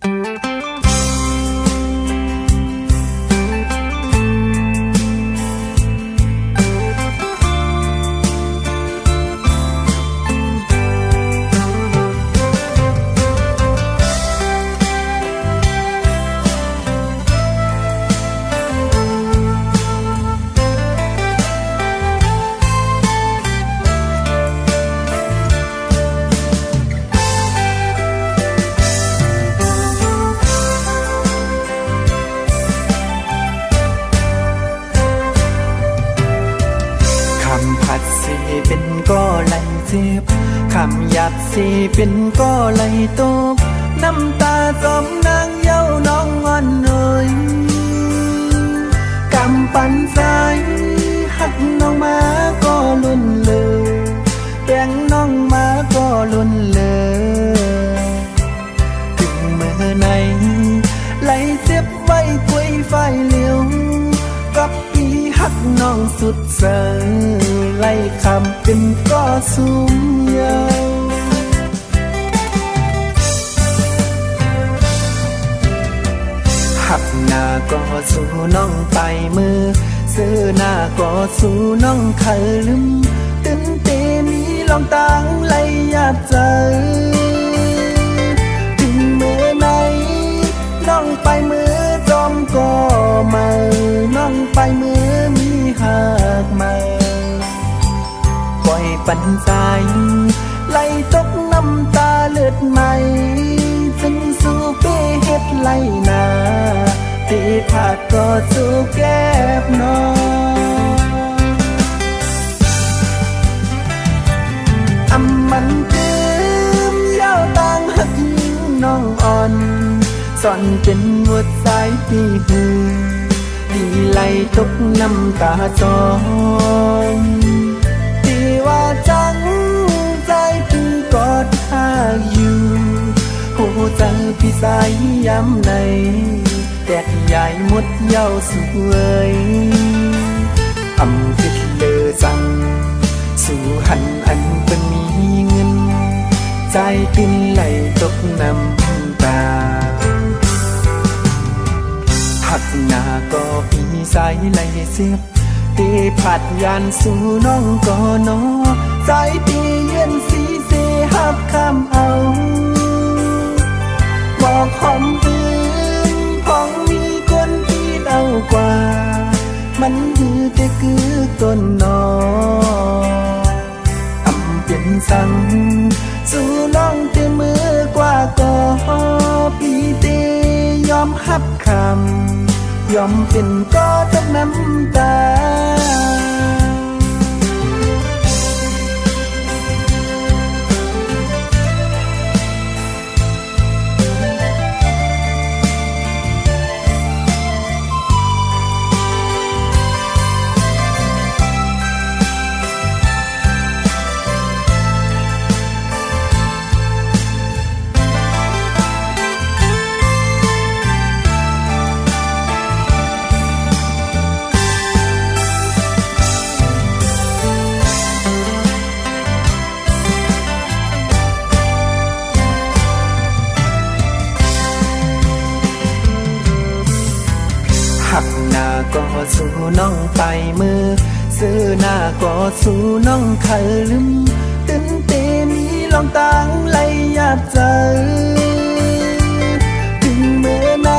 เป็นก็ไหลเจ็บคำหยาบสิเป็นก็ไหลตบน้ำตาสองนางเย้าน้องอ่อนเอ่ยกำปั่นสายหักน้องมาก็ลุ่นเลยแบ่งน้องมาก็ลุ่นเลยถึงเมื่อไหนไหลเจ็บไว้คุยไฟเหลียวกับปีหักน้องสุดเสยไล่คำเป็นก็สูงยาวหักหน้าก็สู่น้องไปมือซื้อหน้าก็สู่น้องเคยลืมตื่นเตมีลองตังไล่หยาบใจถึงเมื่อไหนน้องไปมือจอมก็มาน้องไปมือมีหักมาปล่อยปันใจไหลตกน้ำตาเลือดใหม่จึงสู่เป้เฮ็ดไหลนาตีผาดก็สู่แก้บน้องอำมันจืมยาวต่างหักยิ่งน้องอ่อนสอนเป็นหัวใจที่หือดีไหลตกน้ำตาจองที่ว่าจังใจพี่กอดข้าอยู่หูเจอพี่สายย้ำในแตกใหญ่หมดเย้าสวยอำคิดเลอจังสู่หันอันเป็นมีเงินใจติ้นไหลตกน้ำตาหักหน้าก็พี่สายไหลเสียบตีผัดยานสู่น้องก็นอใจตีเย็นสีเสหับคำเอาบอกหอมตื่นพองมีคนที่เอากว่ามันคือแต่คือต้นนออำเป็นสั่งสู่น้องเตมือกว่าก็พี่เตยอมหับคำยอมเป็นก็ต้องน้ำตาหักหน้าก็สู่น้องไปมือซื้อหน้าก็สู่น้องเคยลืมตื่นเตมีลองตังไหลหยาบใจถึงเมื่อไหน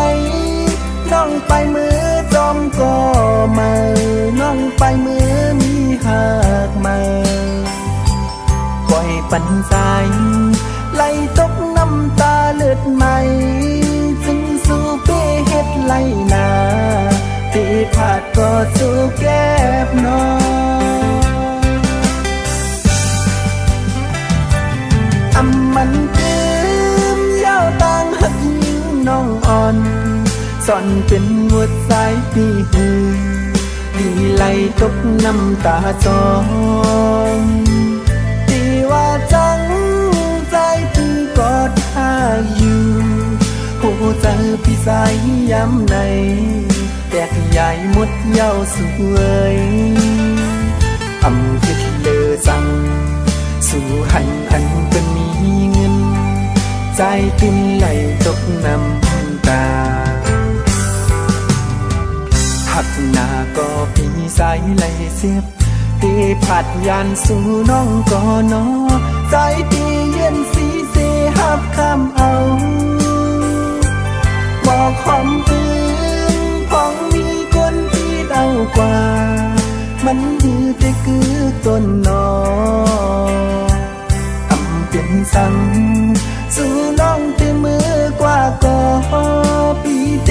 น้องไปมือจอมก็มาน้องไปมือมีหักมาปล่อยปันใจไหลตกน้ำตาเลือดใหม่จึงสู่เป้เฮ็ดไหลนาตีผาดก็สู่แก้บน้องอำมันจืมยาวต่างหักยิ่งน้องอ่อนสอนเป็นหัวใจที่หือดีไหลตกน้ำตาจองที่ว่าจังใจพี่กอดข้าอยู่หูเจอพี่สายย้ำในแตกใหญ่หมดเย้าสวยอำคิดเลอจังสู่หันอันเป็นมีเงินใจติ้นไหลตกน้ำ ไหลเสียบตีผัดยันสู่น้องก่อนนอใจตีเย็นสีเสหับคำเอาบอกความอื่นพองมีคนที่เดากว่ามันดื้อแต่คือต้นนอทำเปลี่ยนสั่งสู่น้องเตมือกว่าก็ปีเต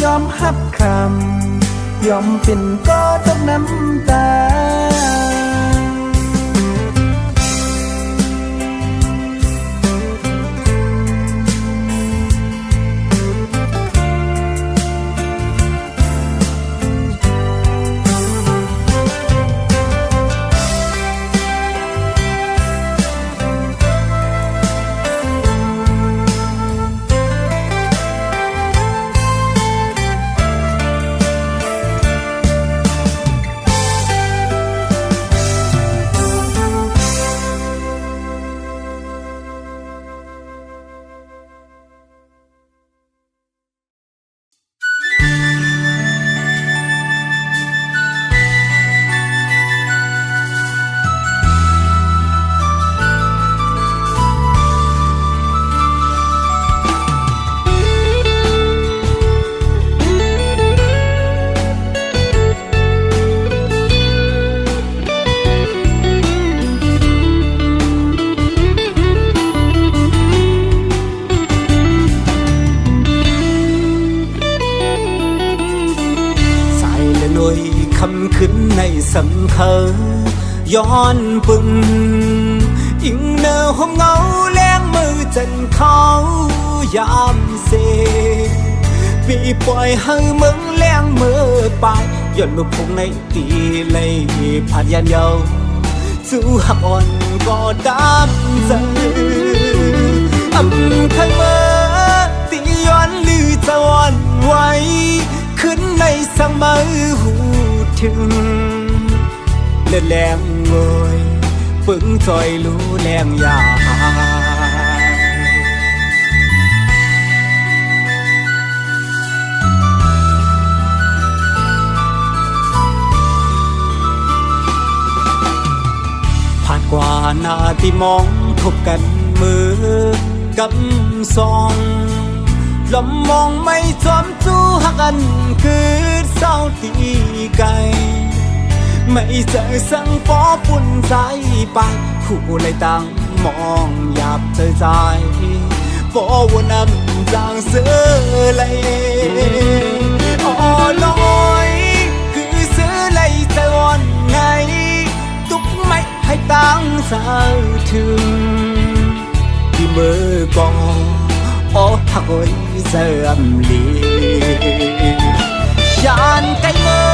ยอมหับคำยอมเป็นก็ต้องน้ำตาคำขึ้นในสำคัญย้อนปึงอิงเนอห้องเงาแรงมือจันเขายามเสปีปล่อยให้มึงแรงมือไปย้อนมือพงในตีเลยผ่านยันเยาสู้หักอ่อนก็ดำใจอำคันเมื่อตีย้อนลือจะวันไว้ขึ้นในสังมือหูถึงเลือดแรงงอยปึงจอยรู้แรงยาผ่านกว่าหน้าที่มองทบกันมือกำซองลำมองไม่จอมจู้หักกันคือเศร้าตีไกลไม่เจอสังปอปุ่นใจไปคู่เลยตั้งมองหยาบเธอใจปอวนนำจางเสือเลยอ๋อลอยคือเสือเลยใจวันไงตุกไม่ให้ตั้งสาวถึงที่มือกองอ๋อหักไว้เสื่อมลียานไกลเมื่อ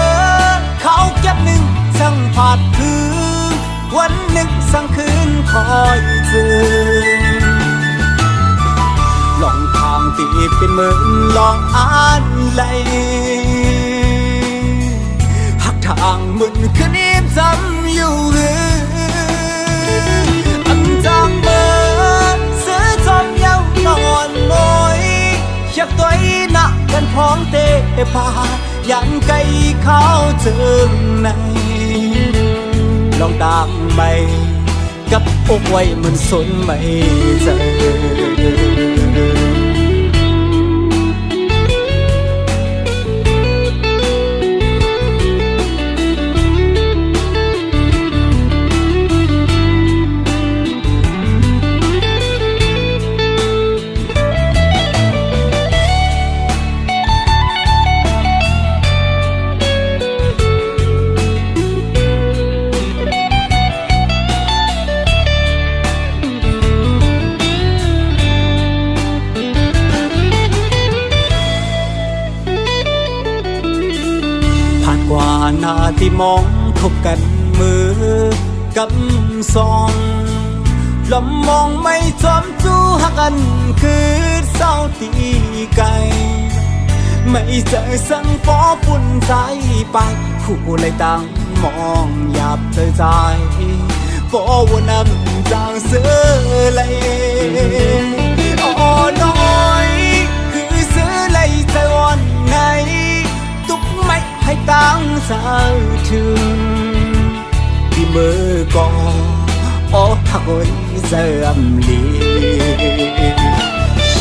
เขาเก็บหนึ่งสั่งผาดคือวันหนึ่งสั่งคืนคอยเจอลองทางตีเป็นเมืองลองอ่านไหลหักทางมึนคืนนี้จำอยู่อันจางเมื่อเสือจอมยาวนอนมอยอยากตัวหนักกันพร้อมเตะพายันไกลเขาเจิงในลองตามไปกับอกไว้มันสนไม่เจอหน้าที่มองทบกันมือกำซองลำมองไม่จอมจู้หักกันคือเศร้าตีไกลไม่เจอสังปอปุ่นใจไปคู่เลยตั้งมองหยาบเธอใจปอวนนำจางเสือเลยอ๋อน้อยคือเสือเลยใจวันไงตุกไม่ให้ตั้งสาวถึง thôi dầm lì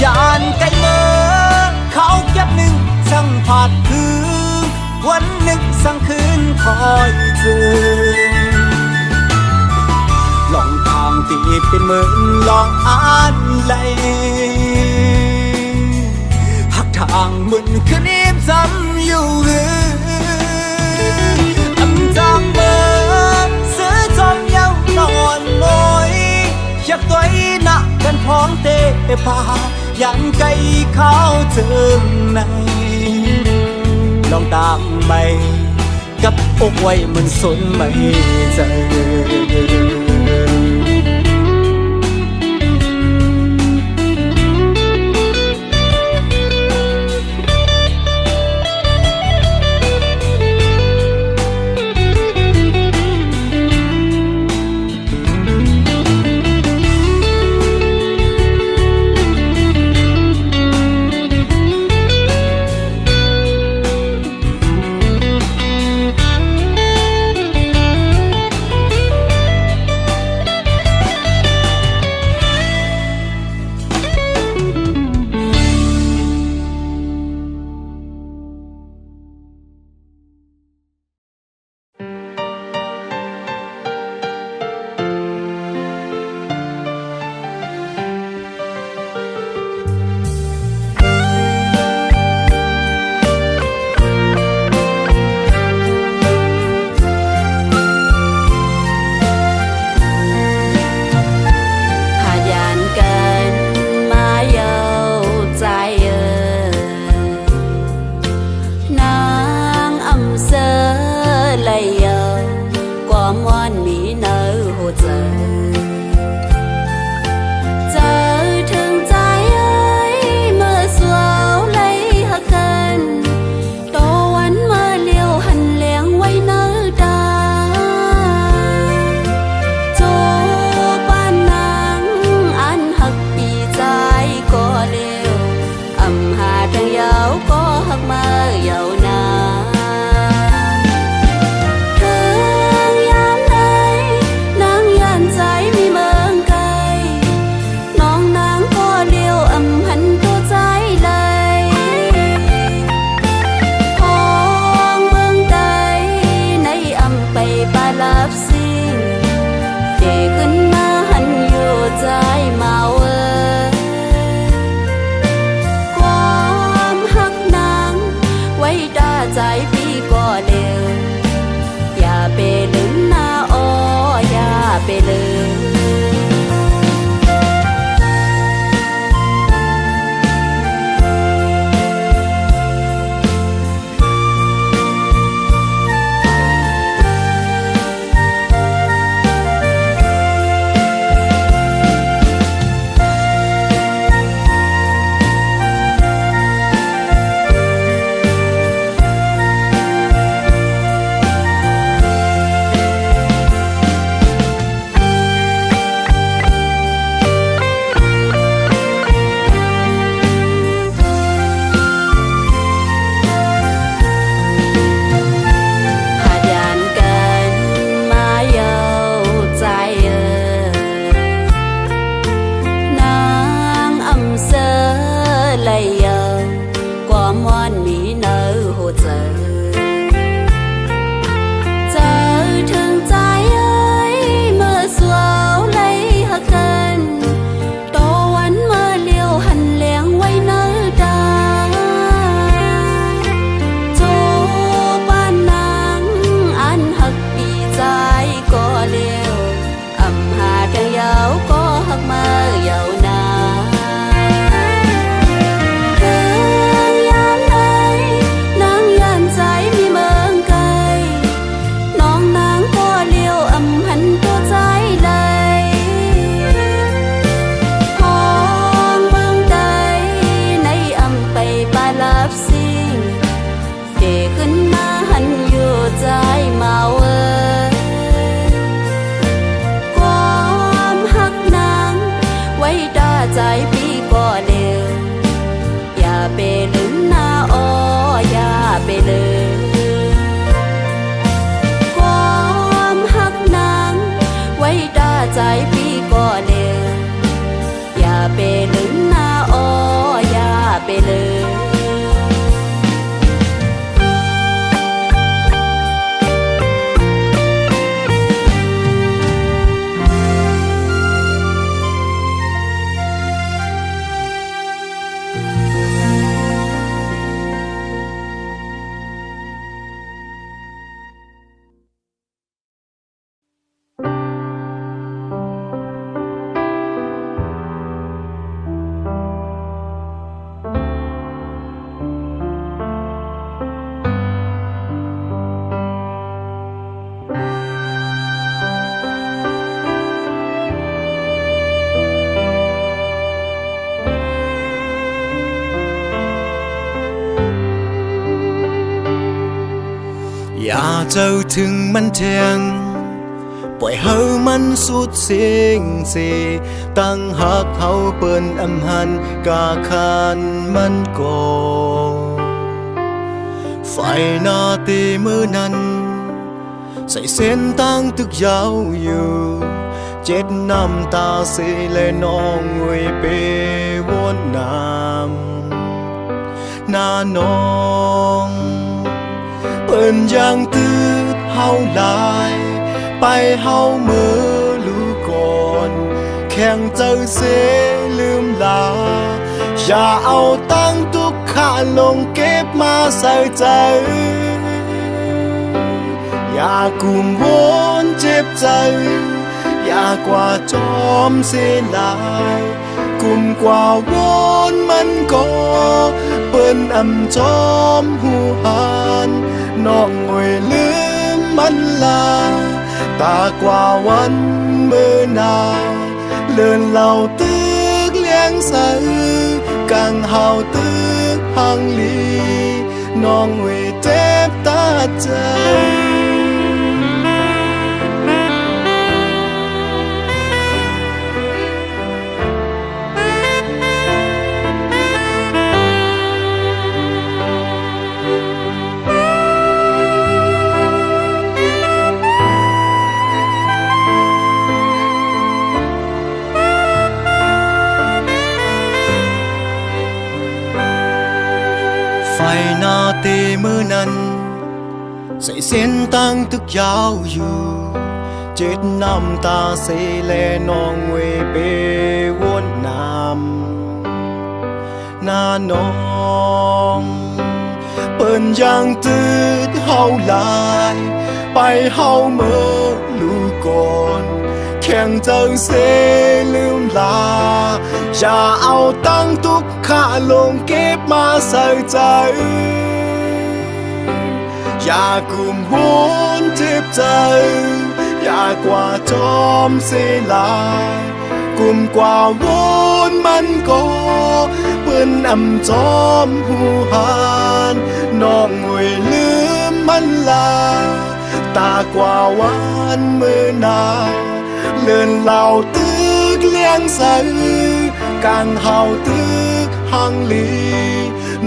chàn cây mơเขาเก็บหนึ่งสั่งผาดคืนวันหนึ่งสั่งคืนคอยเจอลองทางที่เป็นเหมือนลองอ่านเลยหักทางเหมือนคืนนี้จำอยู่หรือจากเมื่อซื้อจอมเย้านอนลอยอยากตัวหนักกันพ้องเตะพายันไก่เข้าเจิมในลองตามไปกับอกไว้มันสนไม่เจอ ไปเลย อย่าเจ้าถึงมันเทียงปล่อยเฮามันสุดเสียงสิตั้งหักเฮาเปิ้นอำหันกาคานมันก็ไฟหน้าตีมือนั้นใส่เส้นตั้งตึกยาวอยู่เจ็ดน้ำตาเสียและน้องงวยไปวนน้ำหน้าน้องเปิ้นยังตืดเฮาหลายไปเฮาเมื่อรู้ก่อนแข่งเจอเสลืมลาอย่าเอาตั้งทุกข้าลงเก็บมาใส่ใจอย่ากุมวนเจ็บใจอย่ากว่าจอมเสียลายกุมกว่าวนมันก็เปิ้นอำจอมหูหานน้องงวยลืมมันลาตากว่าวันเมื่อนาเลื่อนเหล่าตึกเลี้ยงใสกังเฮาตึกหังลีน้องงวยเจ็บตาใจไฟหน้าเตมือนั้นใส่เส้นตั้งตึกยาวอยู่เจ็ดน้ำตาเสแลน้องเวเปวนน้ำหน้าน้องเปิ้นยังตืดเฮาหลายไปเฮาเมื่อรู้ก่อนแข่งเจังเสลืมลาอย่าเอาตั้งทุกข้าลงเก็บมาใส่ใจอย่ากุมวนเจ็บใจอย่ากว่าจอมเสียลายกุมกว่าวนมันก็เปิ้นอำจอมหูหานน้องงวยลืมมันลาตากว่าวันเมื่อนาเลื่อนเหล่าตึกเลี้ยงใสกังเฮาตึกหังลี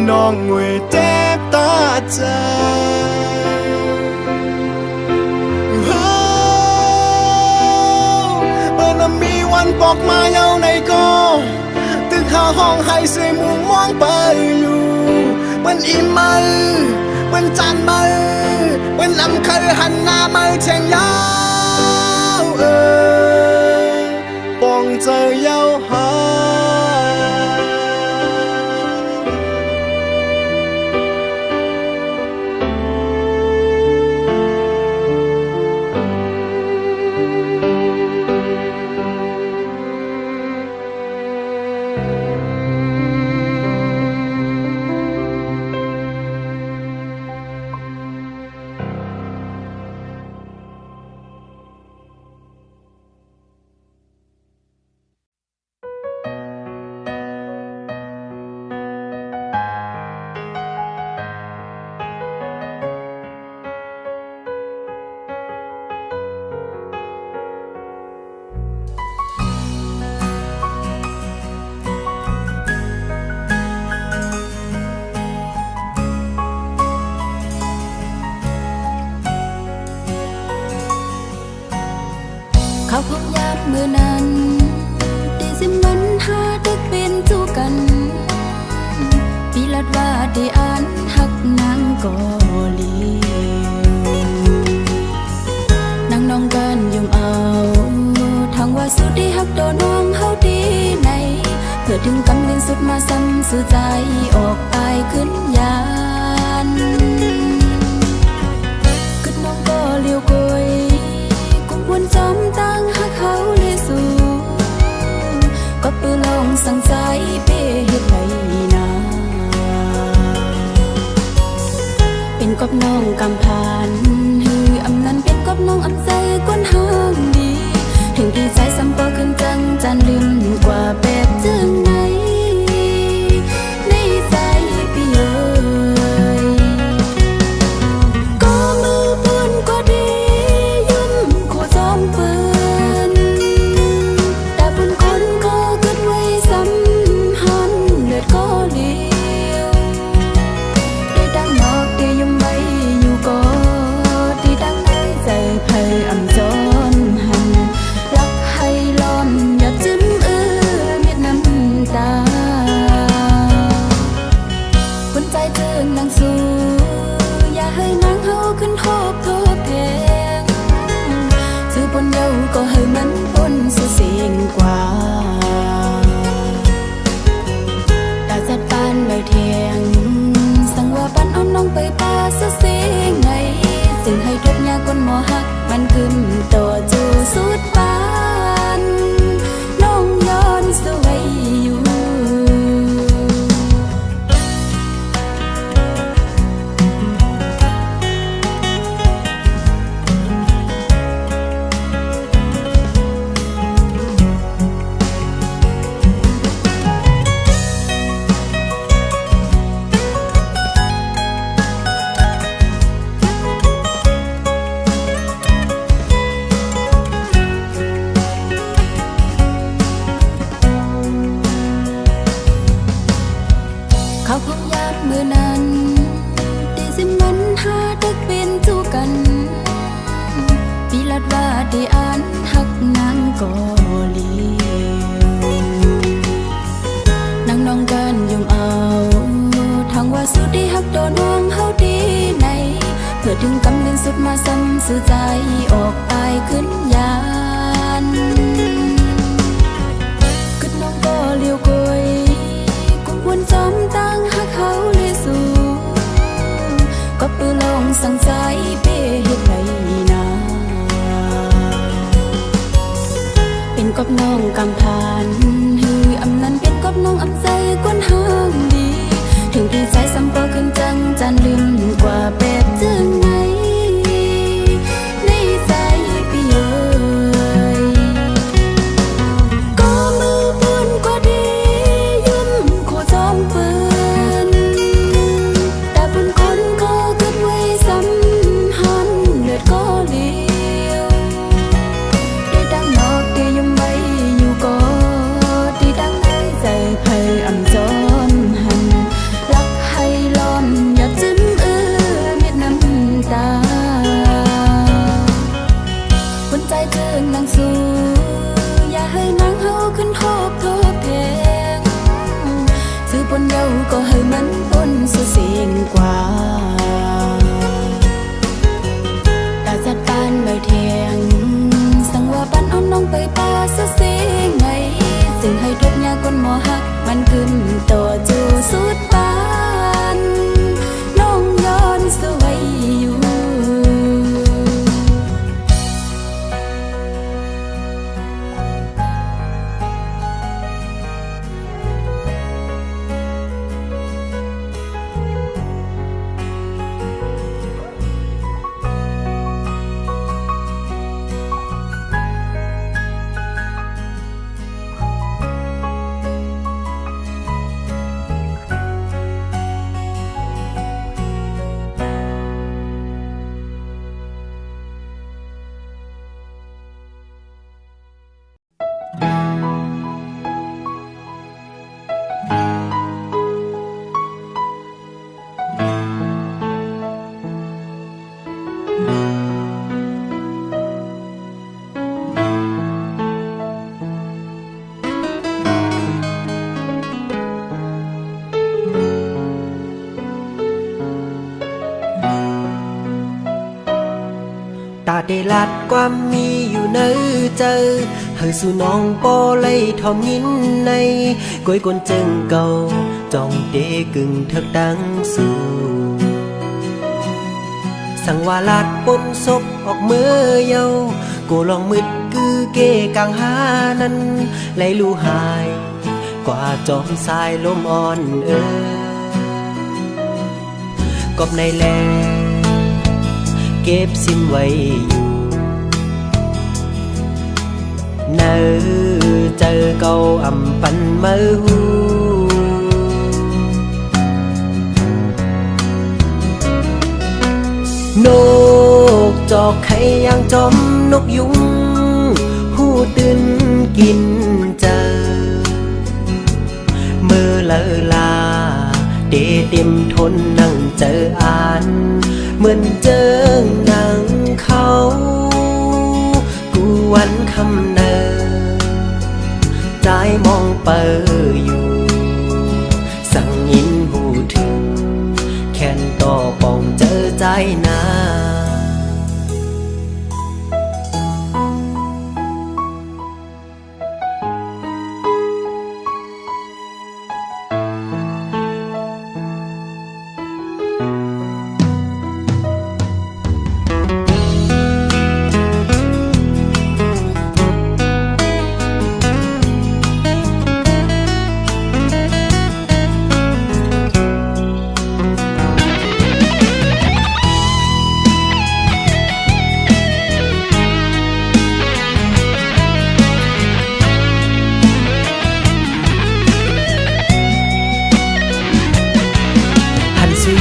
น้องงวยเจ็บตาใจเปิ้นมีวันปอกมาเยาในก็ตึกหาห้องให้เสมุงมองไปอยู่เปิ้นอิ่มมือเปิ้นจานมือเปิ้นลำเคยหันหน้ามือเชียงยาวปองเจอยาวหาเขาพบยามเมื่อนั้นตีสิมันหาดึกเป็นจูกัน ซ้ำสู่ใจออกตายขึ้นยานกึดน้องก็เลี้ยวกยกุมวนจอมตั้งหักเขาเลยสู่ก็ปืนลองสั่งใจเป้เฮ็ดไรนาเป็นกบน้องกำพานฮืออำนั้นเป็นกบน้องอำใจก้นห้างดีถึงดีใจซ้ำก็ขึ้นจังจันลืมกว่าแบบจึงไหนในใจพี่เอ๋ยก็มือปืนก็ดียุ่มขู่จอมปืนแต่ปืนคนก็เกิดไว้ซ้ำหันเลือดก็เลี้ยวได้ดังนอกได้ยุ่มไว้อยู่ก็ดีดังในใจเพยอำจนหันรักให้ล้อมอย่าจิ้มเม็ดน้ำตาคนใจเจิงนางสู้อย่าให้นางเฮาขึ้นทบแทงซื้อบนเยาก็ให้มันปนสุเสียงกว่าตาจัดปานใบเทียงสั่งว่าปันเอาน้องไปป่าเสียงไงซึ่งให้ทุกยากคนหมอหักมันกึมต่อจูสุดปานน้องย้อนสวยอยู่เขาคงยามมือนั้นตีสิมันหาตึกเป็นจูกันปีลัดว่าได้อ่านหักนางก็เลียวนางน้องกันยมเอาทางว่าสุดที่หักโดนน้องเฮาดีในเพื่อถึงกำลังสุดมาซ้ำสู่ใจออกตายขึ้นยานกึดน้องก็เลี้ยวกยวนจอมตั้งหักเขาเลยสู่ก็ปืนลองสั่งใจเป้เฮ็ดไรนาเป็นกบน้องกำพานฮืออำนั้นเป็นกบน้องอำใจก้นห้างดีถึงดีใจซ้ำก็ขึ้นจังจันลืมกว่าแบบจึงไหนในใจพี่เอ๋ยก็มือปืนก็ดียุ่มขู่จอมปืนแต่ปืนคนก็เกิดไว้ซ้ำหันเลือดก็เลี้ยวได้ดังนอกได้ยุ่มไว้อยู่ก็ดีดังในใจเพยอำจนหันรักให้ล้อมอย่าจิ้มเม็ดน้ำตาคนใจเจิงนางสู้อย่าให้นางเฮาขึ้นทบแทงซื้อบนเยาก็ให้มันปนสุเสียงกว่าตาจัดปานใบเทียงสั่งว่าปันเอาน้องไปป่าเสียงไงซึ่งให้ทุกยากคนหมอหักมันกึมต่อจูสุดปานน้องย้อนสวยอยู่ ได้ลัดความมีอยู่ในเจอเฮอสู่น้องปอเลยทอมยินในก้อยกนเจิงเก่าจองเตกึ่งเถิกดังสู่สั่งว่าลัดปนศพออกเมื่อเยากูลองมืดคือเกกังหานั้นไหลลู่หายกว่าจอมสายลมอ่อนกบในแลเก็บสิ้นไว้อยู่เนอเจอเก่าอ่ำปันเมื่อหูนกจอกไข่ยางจอมนกยุงหูตื่นกินเจอเมื่อเลอลาเดเต็มทนนั่งเจออ่านเหมือนเจอหนังเขากูวันคำเนอใจมองเปออยู่สั่งยินหูถึงแค่นต่อปองเจอใจนา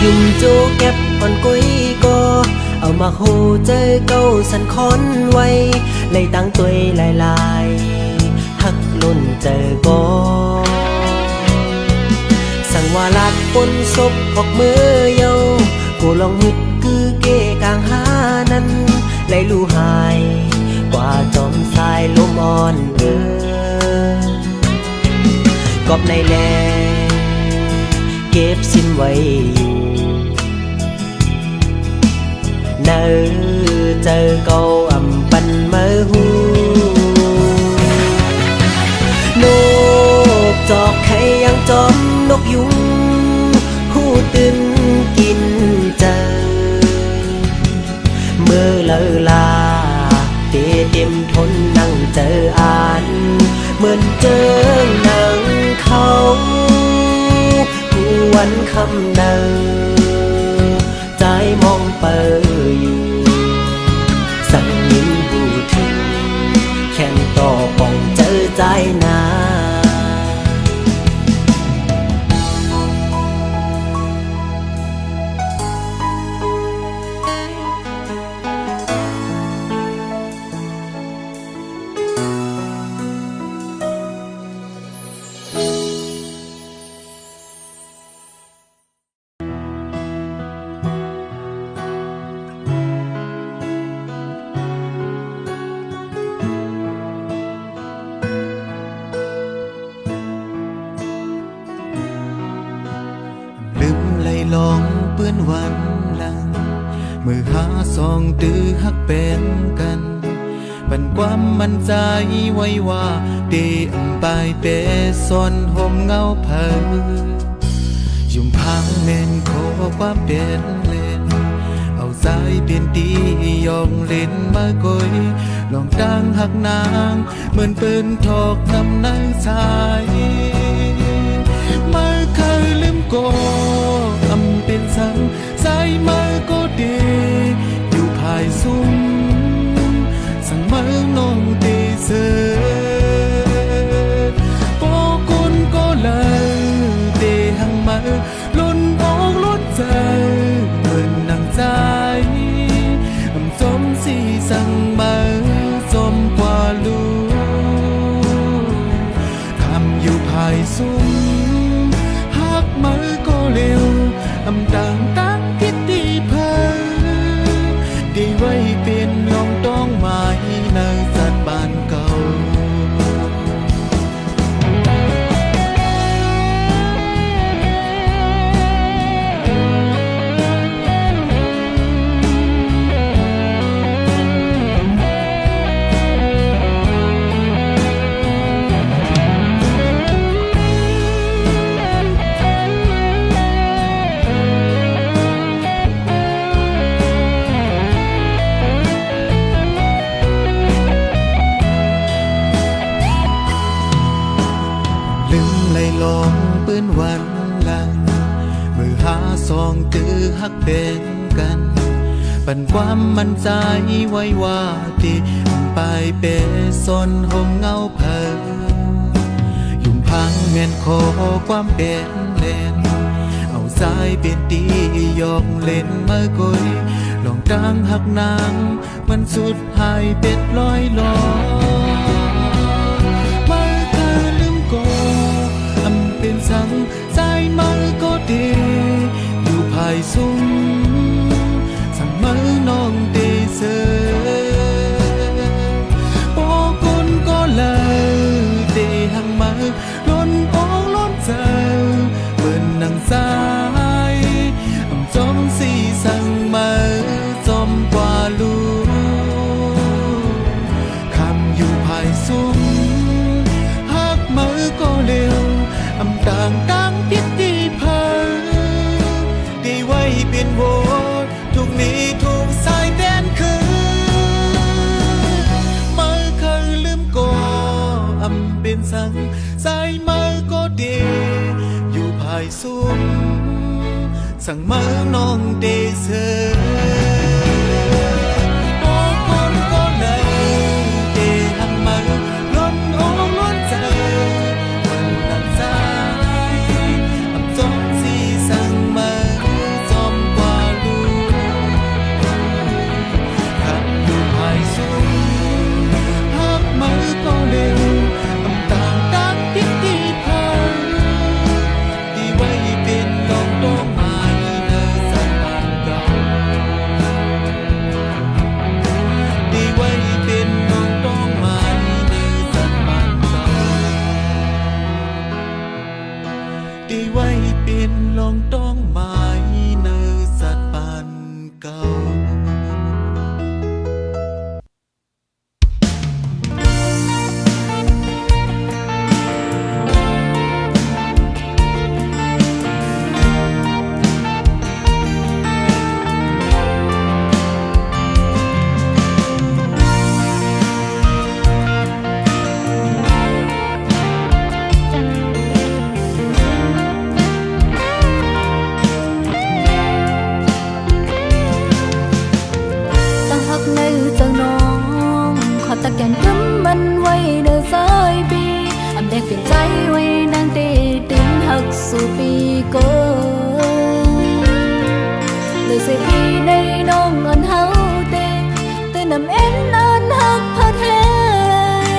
ยุ่มโจเก็บอ่อนกุยก็เอามาโหเจอเก้าสันคอนไว้เลยตั้งตัวหลายๆหักลุ่นเจอก็สั่งว่าลัดปนศพออกมือเยากูลองมึดคือเกกลางหานั้นเลยลู่หายกว่าจอมสายลมอ่อนกอบในแลเก็บสิ้นไว้อยู่เนอเจอเก่าอ่ำปันเมื่อหูนกจอกไข่ยังจอมนกยุงหูตื่นกินเจอเมื่อเลอลาเต็มทนนั่งเจออ่านเหมือนเจอหนังเขาผู้วันคำเนอใจมองเปออยู่สั่งยินหูถึงแค่นต่อปองเจอใจนาลองเปื้อนวันหลังมือหาสองตื้อฮักเป็นกันปันความมั่นใจไว้ว่าเดอำบายเปซอนห่มเงาเผายุ่มพังเมนขอความเป็นเล่นเอาใจเปลี่ยนตียองเล่นมาก่อยลองดังหักนางเหมือนปืนทอกนำนางสายมาเคยลืมก็อำเป็นสังสายมาก็เดอยู่ภายซุ้มสั่งมาน้องเดเสปอคนก็เลยเดหังมาล้นออกล้นใจเหมือนนางใจอำจมสีสั่งมาจมกว่าลูกคำอยู่ภายซุ้ม ตือฮักเป็นกันปันความมั่นใจไว้ว่าที่ไปเป็นสนหงเงาเพิงยุ่มพังแม่นขอความเป็นเล่นเอาสายเป็นตียองเล่นเมื่อกุยลองดังหักนางมันสุดหายเป็ดลอยลอยมาเธอลืมก็อำเป็นสังใจมาก็ดีอยู่ภายซุ้มสั่งมือน้องเดเซอโอ้คนก็เลยเดหังมาล้นโอ้ล้นเจอเปิ่นนังสายอำจอมสีสั่งมาจอมกว่าลูคำอยู่ภายซุ้มหักมือก็เร็วอำต่างต่างพิษดีเพอดีไว้เป็นโวทุกนี้ทุกสายแดนคือมือเคยลืมก็อำเป็นสังสายมือก็ดีอยู่ภายซุ้มสั่งมือน้องเดเซอโอ้คนก็เลยเดหังมือล้นโอ้ล้นใจมันดังสายอำจอมสีสั่งมือจอมกว่าลูขับอยู่ภายซุ้มหักมือก็เร็วอำต่างต่างพิษดีเพอดีไว้เป็นลองดอกไม้เนื้อสันบานเก่าดีไว้เป็นลองดอกไม้เนื้อสันบานเก่าดีไว้เป็นลองดอกไม้เนื้อสันบานเก่า ตั้งหักในเจ้าน้องขอตะแกนกำมันไว้เนื้อสายปีอำแดกเปลี่ยนใจไว้นางเตติงหักสู่ปีโกเลยเสียพีในน้องอ่อนเฮาเตตื่นนำเอ็นอ่อนหักพัดแห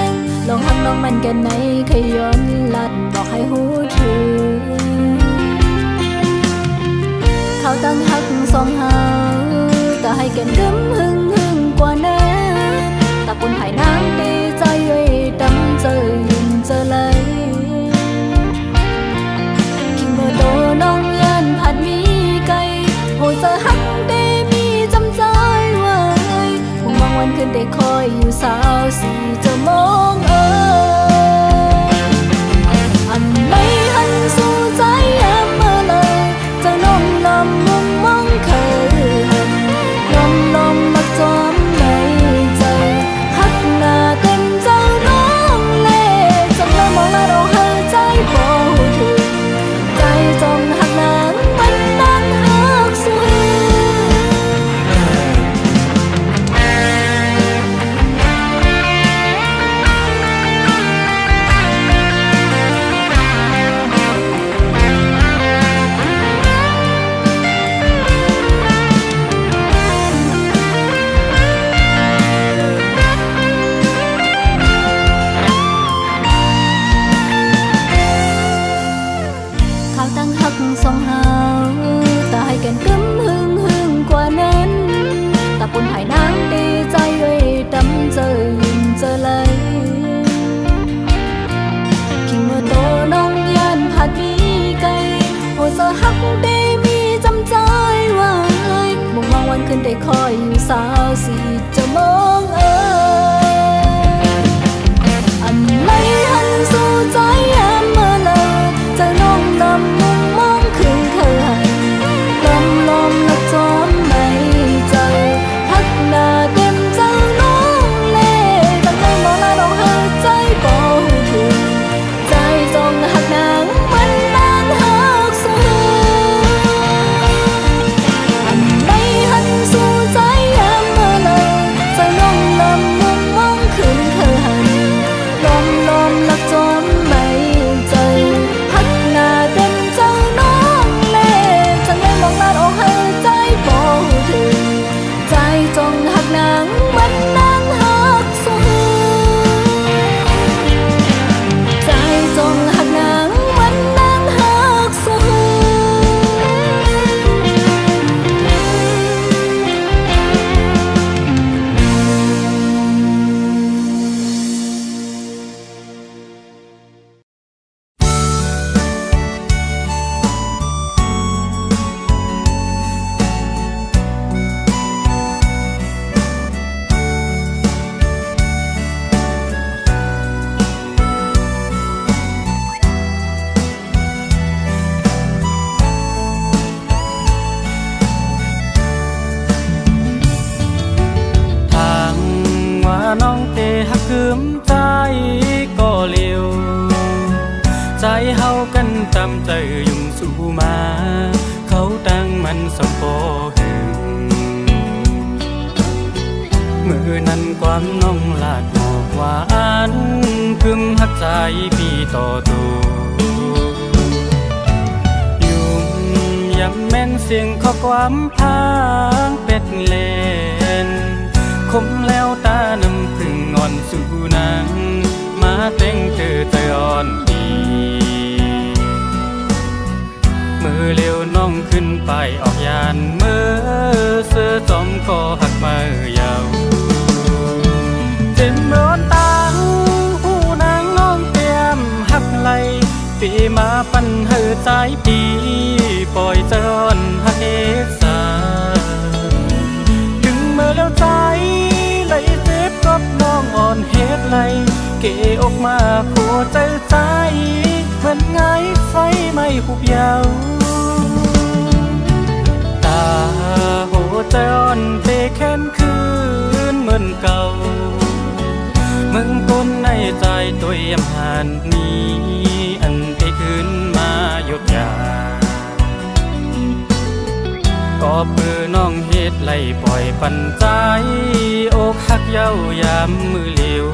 งลองหักน้องมันกันไหนขย้อนลัดบอกให้หูถึงเขาตั้งหักสองเฮาแต่ให้แก่นกำหึงกว่านั้นตาปุ่นภายนางดีใจเอ้ยดำเจอยินเจอเลยคิงเมื่อโตน้องยันผัดมีไก่โหเจอหักได้มีจำใจไว้มุ่งมองวันคืนได้คอยอยู่สาวสีจะมองอันไม่หันสู่ใจแอมเมื่อเลยจะน้องลำมุ่งมองเคยหันลมมักจอมในใจหักหน้าเต็มเจ้าน้องเล่จำแล้วมองแล้วเราหายใจบ่ถึงใจจมหักนางมันนางหักสุด ขึ้นได้คอยอยู่สาวสีจะมองอันไหลหันสู่ใจแอมเมื่อเลยจะน้องลำมุงมองขึ้นเคยลมและจอมในใจหักหน้าเต็มเจ้าน้องเล่ตั้งแต่มองหน้าน้องหาใจบ่ถูกใจจงหักนางมันนางหักสูง คืมใจก็เร็วใจเฮากันจำใจยุ่งสู่มาเขาตั้งมันสมโพหึงมือนั้นความน้องลาดหมอกหวานพึมหักใจปีต่อตัวยุ่งย้ำแม่นเสียงข้อความพางเป็ดเล่นคมแล้วตาน้ำพึ่งอ่อนสู่นางมาเต้งเธอใจอ่อนดีมือเร็วน้องขึ้นไปออกยานมือเสื้อจอมก็หักมือยาวเจ็บเมื่อตาหูนางน้องเตรียมหักไหลปีมาปันเฮอใจปีปล่อยจอนหักเอสาดึงเมื่อแล้วใจไหลเจ็บกับน้องอ่อนเฮ็ดไหลเกออกมาโคใจใจเหมือนไงไฟไม่หุบยาวตาโหใจอ่อนเตะแค้นคืนเหมือนเก่ามึงต้นในใจตัวเยี่ยมหันนี้อันเตะคืนมาหยุดยาก็เพื่อน้องเฮ็ดไล่ปล่อยปันใจอกหักเย้ายามมือเลี้ยว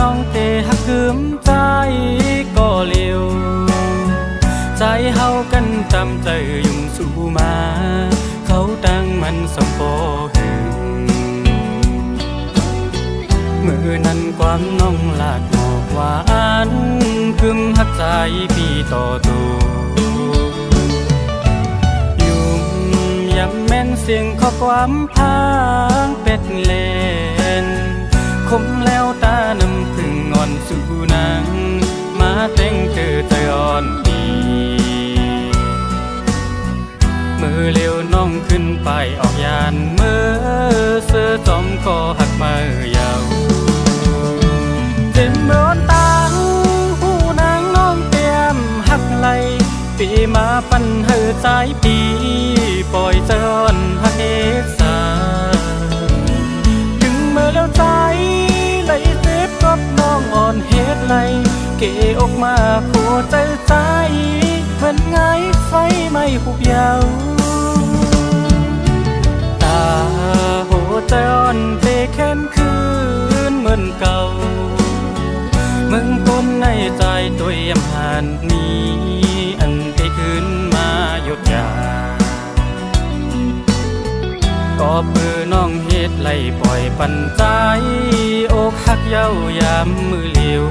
น้องเตหักคืมใจก็เร็วใจเฮากันจำใจยุ่งสู่มาเขาตั้งมันสมโพหึงมือนั้นความน้องลาดหมอกหวานคืมหักใจปีต่อตัวยุ่งย้ำแม่นเสียงข้อความพางเป็ดเล่นคมแล้วตาน้ำพึ่งอ่อนสู่นางมาเต้งเธอใจอ่อนดีมือเร็วน้องขึ้นไปออกยานมือเสื้อจอมก็หักมือยาวเจ็บเมื่อตาหูนางน้องเตรียมหักไหลปีมาปันเฮอใจปีปล่อยจอนหักเอสาดึงเมื่อแล้วใจไหลเจ็บกับน้องอ่อนเฮ็ดไหลเกออกมาโคใจใจเหมือนไงไฟไม่หุบยาวตาโหใจอ่อนเตะแค้นคืนเหมือนเก่ามึงต้นในใจตัวเยี่ยมหันนี้อันเตะคืนมาหยุดยาก็เพื่อน้องเฮ็ดไล่ปล่อยปันใจอกหักเย้ายามมือเลี้ยว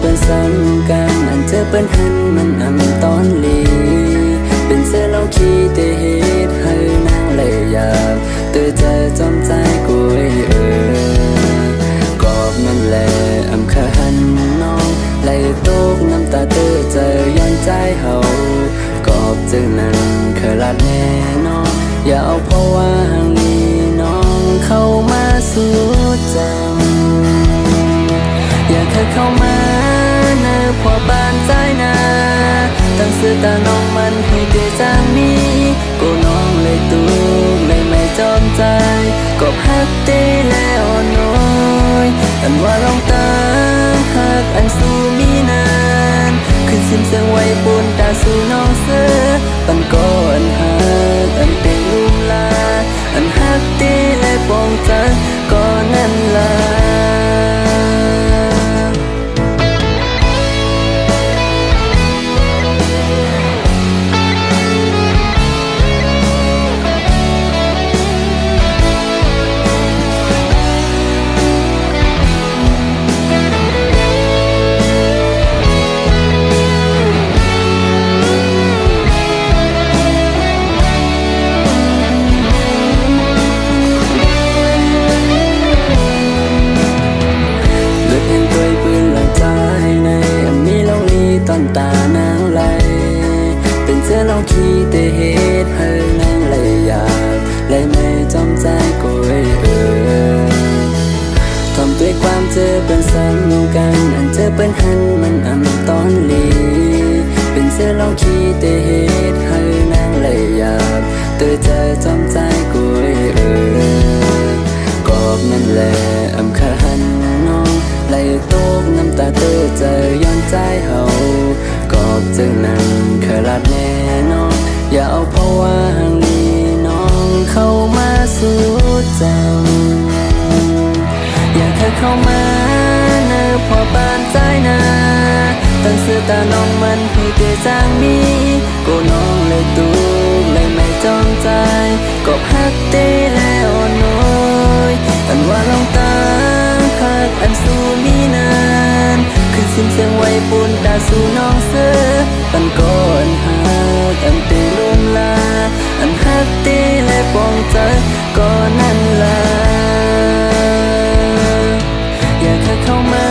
เป็นสำคัญอันเธอเป็นหันมันอำตอนลีเป็นเสื้อเราขี้เตะเหตุให้นางเลยอยากเตือใจจอมใจกุยกอบนั่นแหละอำคัญน้องไหลตกน้ำตาเตือใจย้อนใจเฮากอบจึงนั้นเคยลาดแน่น้องอย่าเอาเพราะว่าห่างนี้ ตั้งเสื้อตาน้องมันให้เดือจางนี้ก็น้องเลยตูเลยไม่จอมใจก็ฮักเตแล้วน้อยอันว่าลองตามฮักอันสู้มีนานขึ้นซิมเสียงไว้บนตาสู่น้องเสือปันก็อันฮักอันเป็นลุมลาอันฮักเตและปองใจก็นั่นล่ะตอนตานางไหลเป็นเสื้อลองขี้แต่เหตุให้นางไหลอยากไหลไม่จอมใจก็ทำด้วยความเจอเป็นซ้ำกันอันเจอเป็นหันมันอำตอนลีเป็นเสื้อลองขี้แต่เหตุให้นางไหลอยากเตือใจจอมใจก็กอบนั่นแหละอำคันน้องไหลตกน้ำตาเตือใจย้อนใจเฮากอบจึงนั้นเคยลัดแน่นอนอย่าเอาเพราะว่าห่างลีน้องเข้ามาสู่ใจอย่าเคยเข้ามาเนอพอปานใจนาตั้งเสื้อตาน้องมันให้เกยจางมีก็น้องเลยตูเลยไม่จอมใจกอบฮักเตแล้วน้อยอันว่าลองตาฮักอันสู้มีนานขึ้นซิมเสียงไว้ปูนตาสู่น้องเสือปันก่อนฮักอันเตลมลาอันฮักเตและปองใจก็นั่นล่ะอยากเข้ามา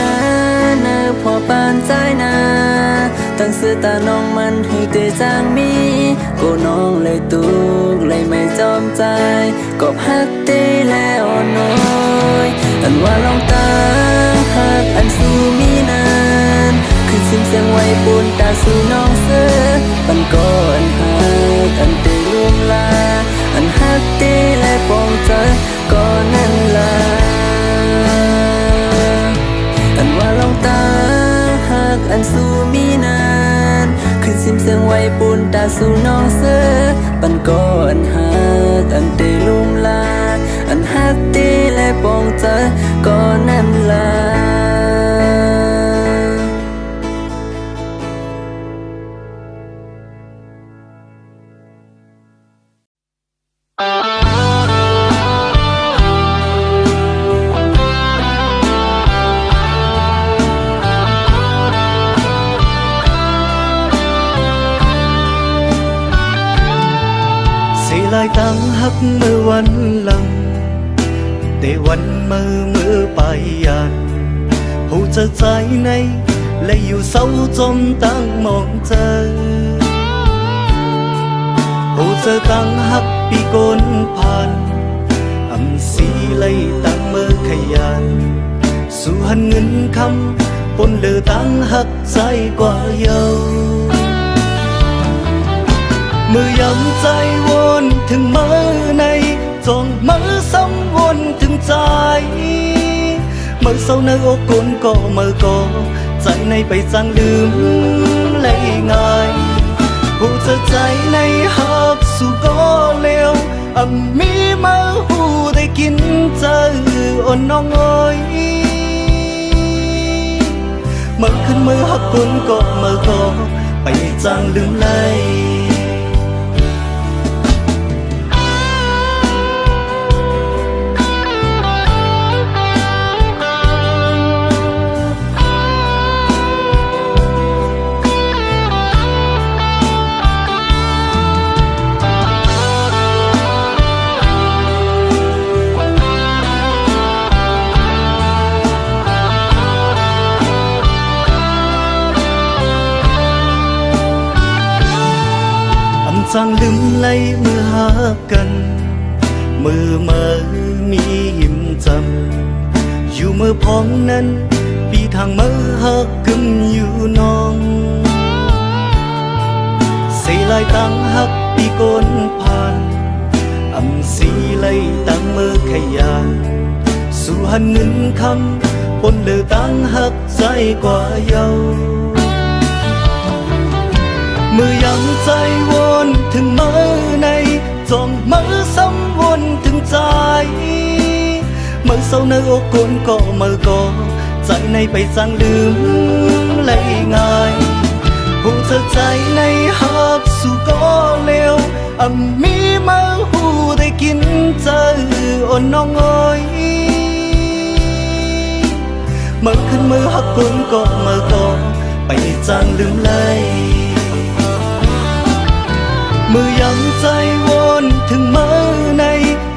เนอพอปานใจนาตั้งเสื้อตาน้องมันให้เตจางมีก็น้องเลยตุกเลยไม่จอมใจกอบฮักเตแล้วน้อยอันว่าลองตาฮักอันสู้มีนานขึ้นซิมเสียงไว้ปูนตาสู่น้องเสือปันก่อนฮักอันเตลุมลาอันฮักเตและปองใจก็นั่นล่ะอันว่าลองตาฮักอันสู้มีนานขึ้นซิมเสียงไว้ปูนตาสู่น้องเสือปันก่อนฮักอันเตลุมลาอันฮักเตและปองใจก็นั่นล่ะลายตั้งหักเมื่อวันหลังแต่วันมือไปยันหูจะใจในและอยู่เศร้าจมตั้งมองเจอหูจะตั้งหักปีกนผ่านอำสีเลยตั้งมือขยันสู่หันเงินคำปนเลือตั้งหักใจกว่าเยามือยำใจวนถึงมือในจงมือซ้ำวนถึงใจมือเศร้าในอกกลก็มือก็ใจในไปจางลืมเลยง่ายผู้จะใจในหักสู่ก็เลวมีมือหูได้กินเจออ่อนน้องอ้อยมือขึ้นมือหักกลก็มือก็ไปจางลืมเลยจางลืมไหลเมื่อหากันมือมีหิมจำอยู่มือพ้องนั้นปีทางมือหักกึมอยู่น้อง lại tăng hắc đi côn pan âm si lấy tăng mơ khay yàn su hân ngưng khăm bôn lơ tăng hắcใจกว่าเยาเมื่อยังใจวนถึงเมื่อในจองเมื่อซ้ำวนถึงใจเมื่อเศร้าในอกคนก็เมื่อก็ใจในไปจางลืมเลยง่ายผู้เธอใจในหักสู่ก็เร็วมีมาหูได้กินเจออ่อนน้องอ้อยเมื่อขึ้นมือหักคนก็เมื่อก็ไปจางลืมเลยเมื่อยังใจวนถึงเมื่อใน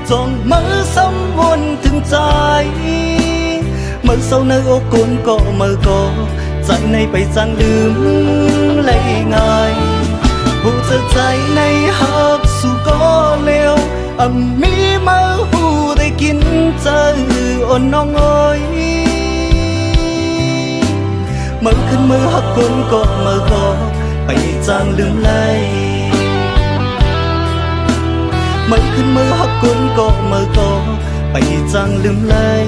จองเมื่อซ้ำวนถึงใจเมื่อเศร้าในอกคนก็เมื่อก็ใจในไปจางลืมเลยง่ายผู้เธอใจในหักสู่ก็เร็วมีมาหูได้กินเจออ่อนน้องอ้อยเมื่อขึ้นมือหักคนก็เมื่อก็ไปจางลืมเลยเมื่อขึ้นมือหักคนก็เมื่อก็ไปจางลืมเลย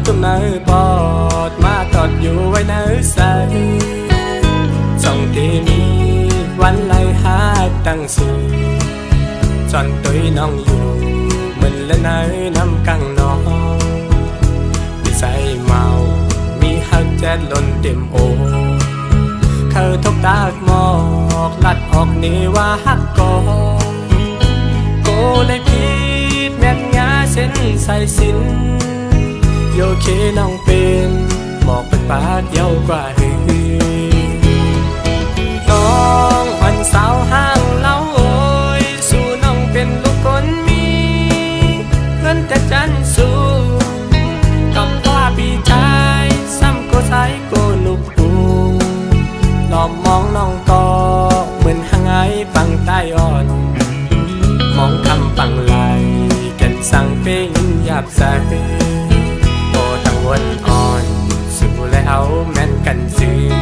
จุ่มเนื้อปอดมาตอดอยู่ไว้เนื้อใสส่องที่มีวันไล่หาตั้งสูจอนตุยน้องอยู่มันและเนื้อน้ำกังน้องมีใจเมามีหักแจ๊ดล้นเต็มโอเคยทบตากหมอกลัดออกนี่ว่าหักกอโกเลยพีดแม่นงาเส้นใส่สินโยเคน้องเป็นหมอกเป็นปากเยาวกว่าหือน้องวันสาวห้างเล่าโอยสู่น้องเป็นลูกคนมีเพื่อนแต่จันสู้กับว่าปีชายซ้ำก็ใส่ก็ลูกปูหลอมมองน้องต่อเหมือนหางไอปังใต้อ่อนมองคำปังไหลกันสั่งเพลงหยาบใสวนอ่อนสู่แล้วแม่นกันซึ้ง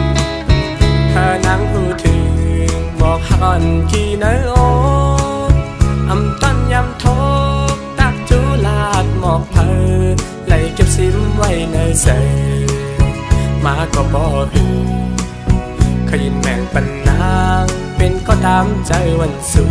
เธอนั่งหูถึงบอกหักกี่เนื้อโอต้นยำทบตักจูลาดหมอกเพอไหลเก็บซิมไว้ในเสมาก็บ่หึงขยินแม่งปันนางเป็นก็ตามใจวันสู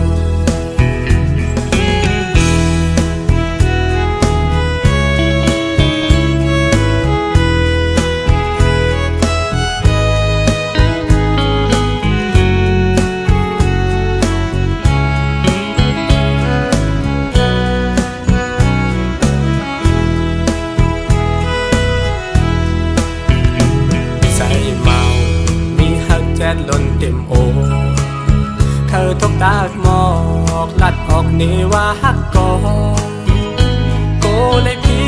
ล้นเต็มโอเคยทบตากหมอกลัดออกนี่ว่าหักกอโกเลยพี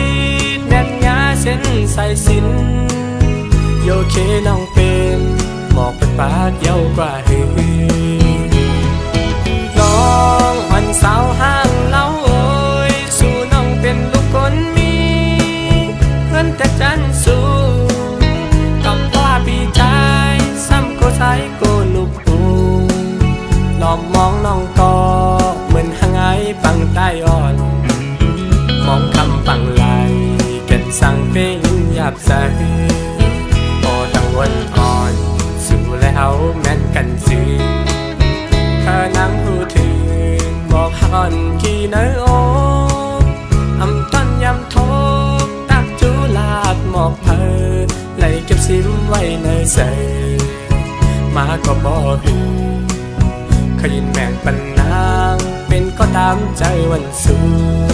ดแม่นงาเส้นใส่สินโยเคน้องเป็นหมอกเป็นปากเยาวกว่าหือน้องวันสาวห้างเล่าโอยสู่น้องเป็นลูกคนมีเพื่อนแต่จันสู้กับว่าปีชายซ้ำก็ใส่ก็ลูกปูหลอมมองน้องต่อเหมือนหางไอปังใต้อ่อนมองคำปังไหลกันสั่งเพลงหยาบใสพอตั้งวนอ่อนสู่แล้วแม่นกันซึ้งเธอนั่งหูถึงบอกหักกี่เนื้อโอต้นยำทบตักจูลาดหมอกเพอไหลเก็บซิมไว้ในเสม มาก็บ่หึงขยินแม่งปันนางเป็นก็ตามใจวันสูง